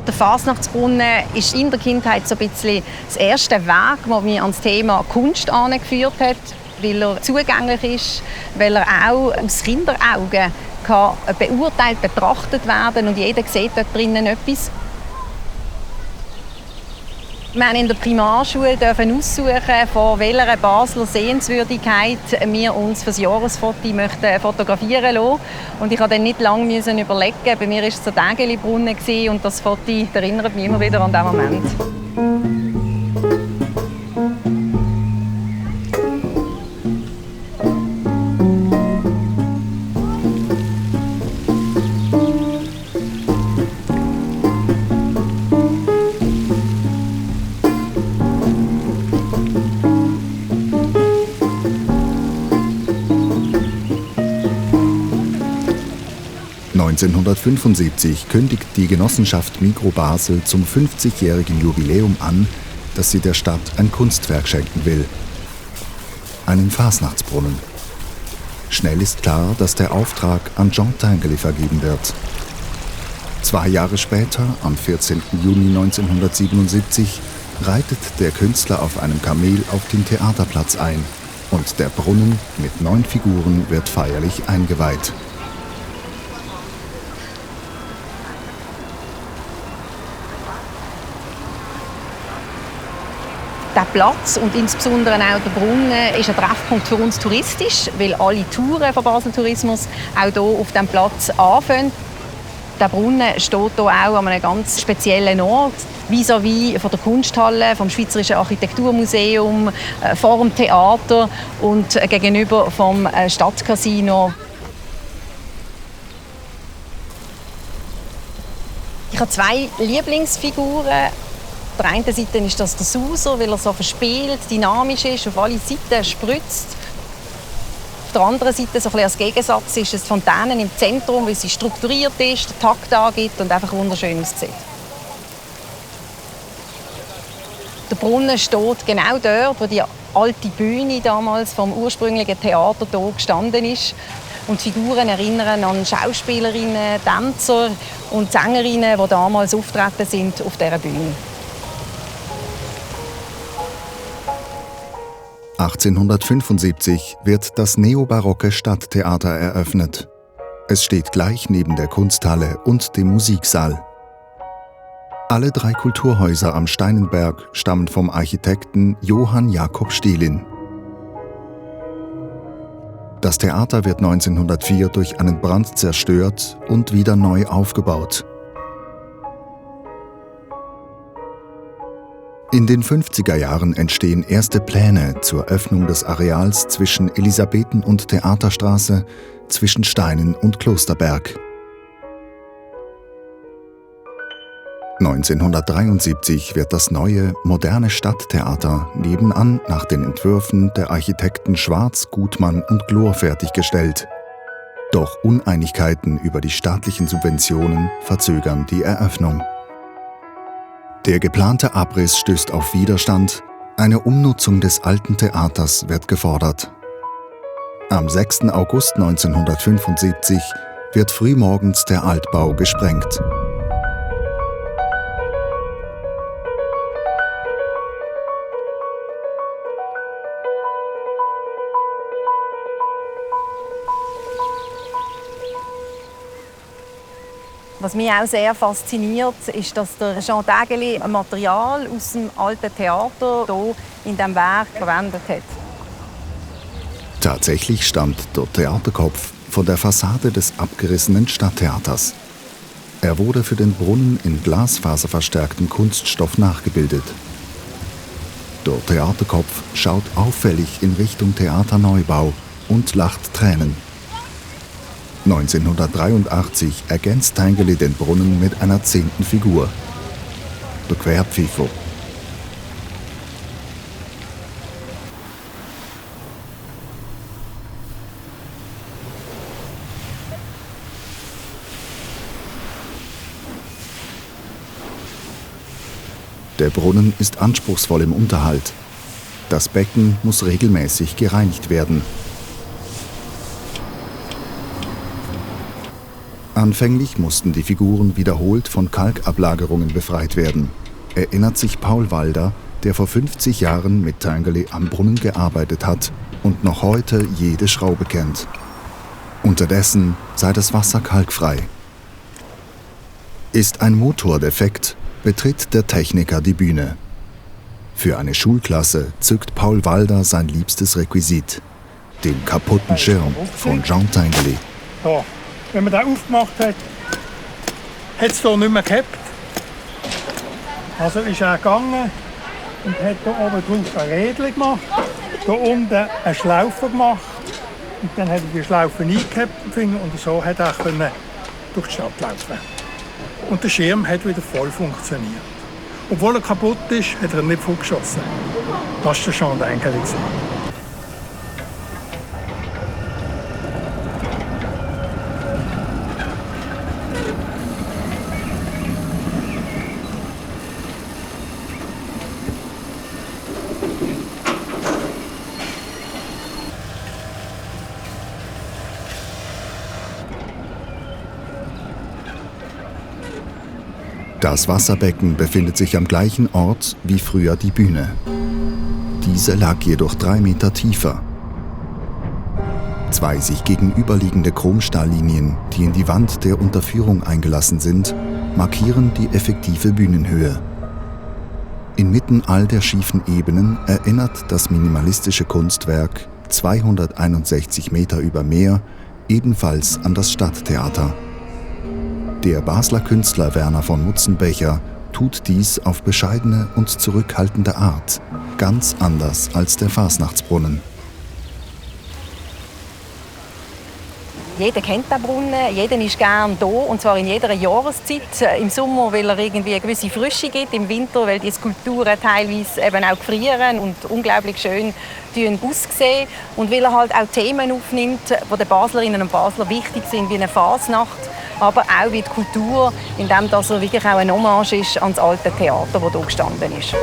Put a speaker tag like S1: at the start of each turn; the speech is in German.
S1: Der Fasnachtsbrunnen ist in der Kindheit so ein bisschen das erste Weg, das mich ans Thema Kunst angeführt hat, weil er zugänglich ist, weil er auch aus Kinderaugen kann beurteilt, betrachtet werden und jeder sieht dort drinnen etwas. Wir haben in der Primarschule aussuchen, von welcher Basler Sehenswürdigkeit wir uns für das Jahresfoto fotografieren lassen. Und ich musste dann nicht lange überlegen. Bei mir war es der Tägeli-Brunnen und das Foto erinnert mich immer wieder an diesen Moment.
S2: 1975 kündigt die Genossenschaft Migro Basel zum 50-jährigen Jubiläum an, dass sie der Stadt ein Kunstwerk schenken will. Einen Fasnachtsbrunnen. Schnell ist klar, dass der Auftrag an Jean Tinguely vergeben wird. 2 Jahre später, am 14. Juni 1977, reitet der Künstler auf einem Kamel auf den Theaterplatz ein und der Brunnen mit 9 Figuren wird feierlich eingeweiht.
S1: Der Platz und insbesondere auch der Brunnen ist ein Treffpunkt für uns touristisch, weil alle Touren von Basel Tourismus auch hier auf diesem Platz anfangen. Der Brunnen steht hier auch an einem ganz speziellen Ort, vis-à-vis von der Kunsthalle, vom Schweizerischen Architekturmuseum, vor dem Theater und gegenüber vom Stadtcasino. Ich habe 2 Lieblingsfiguren. Auf der einen Seite ist das der Sauser, weil er so verspielt, dynamisch ist, auf alle Seiten spritzt. Auf der anderen Seite, so ein bisschen als Gegensatz, ist es Fontänen im Zentrum, weil sie strukturiert ist, den Takt angibt und einfach wunderschön aussieht. Der Brunnen steht genau dort, wo die alte Bühne damals vom ursprünglichen Theater hier gestanden ist. Und die Figuren erinnern an Schauspielerinnen, Tänzer und Sängerinnen, die damals auftreten sind auf dieser Bühne.
S2: 1875 wird das neobarocke Stadttheater eröffnet. Es steht gleich neben der Kunsthalle und dem Musiksaal. Alle 3 Kulturhäuser am Steinenberg stammen vom Architekten Johann Jakob Stielin. Das Theater wird 1904 durch einen Brand zerstört und wieder neu aufgebaut. In den 50er Jahren entstehen erste Pläne zur Öffnung des Areals zwischen Elisabethen- und Theaterstraße, zwischen Steinen und Klosterberg. 1973 wird das neue, moderne Stadttheater nebenan nach den Entwürfen der Architekten Schwarz, Gutmann und Glohr fertiggestellt. Doch Uneinigkeiten über die staatlichen Subventionen verzögern die Eröffnung. Der geplante Abriss stößt auf Widerstand, eine Umnutzung des alten Theaters wird gefordert. Am 6. August 1975 wird frühmorgens der Altbau gesprengt.
S1: Was mich auch sehr fasziniert, ist, dass der Jean Tinguely ein Material aus dem alten Theater hier in diesem Werk verwendet hat.
S2: Tatsächlich stammt der Theaterkopf von der Fassade des abgerissenen Stadttheaters. Er wurde für den Brunnen in glasfaserverstärktem Kunststoff nachgebildet. Der Theaterkopf schaut auffällig in Richtung Theaterneubau und lacht Tränen. 1983 ergänzt Tinguely den Brunnen mit einer 10. Figur, der Querpfiffer. Der Brunnen ist anspruchsvoll im Unterhalt. Das Becken muss regelmäßig gereinigt werden. Anfänglich mussten die Figuren wiederholt von Kalkablagerungen befreit werden, erinnert sich Paul Walder, der vor 50 Jahren mit Tinguely am Brunnen gearbeitet hat und noch heute jede Schraube kennt. Unterdessen sei das Wasser kalkfrei. Ist ein Motor defekt, betritt der Techniker die Bühne. Für eine Schulklasse zückt Paul Walder sein liebstes Requisit, den kaputten Schirm von Jean Tinguely.
S3: Ja, wenn man den aufgemacht hat, hat es hier nicht mehr gehabt. Also ist er gegangen und hat hier oben drauf eine Rädchen gemacht, hier unten eine Schlaufe gemacht und dann hat er die Schlaufe eingehabt und so hat er durch die Stadt laufen. Und der Schirm hat wieder voll funktioniert. Obwohl er kaputt ist, hat er ihn nicht vorgeschossen. Das war der Jean Tinguely.
S2: Das Wasserbecken befindet sich am gleichen Ort wie früher die Bühne. Diese lag jedoch 3 Meter tiefer. 2 sich gegenüberliegende Chromstahllinien, die in die Wand der Unterführung eingelassen sind, markieren die effektive Bühnenhöhe. Inmitten all der schiefen Ebenen erinnert das minimalistische Kunstwerk 261 Meter über Meer ebenfalls an das Stadttheater. Der Basler Künstler Werner von Mutzenbecher tut dies auf bescheidene und zurückhaltende Art, ganz anders als der Fasnachtsbrunnen.
S1: Jeder kennt den Brunnen, jeder ist gerne da, und zwar in jeder Jahreszeit. Im Sommer, weil er irgendwie eine gewisse Frische gibt, im Winter, weil die Skulpturen teilweise eben auch gefrieren und unglaublich schön aussehen. Und weil er halt auch Themen aufnimmt, die den Baslerinnen und Basler wichtig sind, wie eine Fasnacht, aber auch wie die Kultur, indem er wirklich auch eine Hommage ist an das alte Theater, das hier gestanden ist.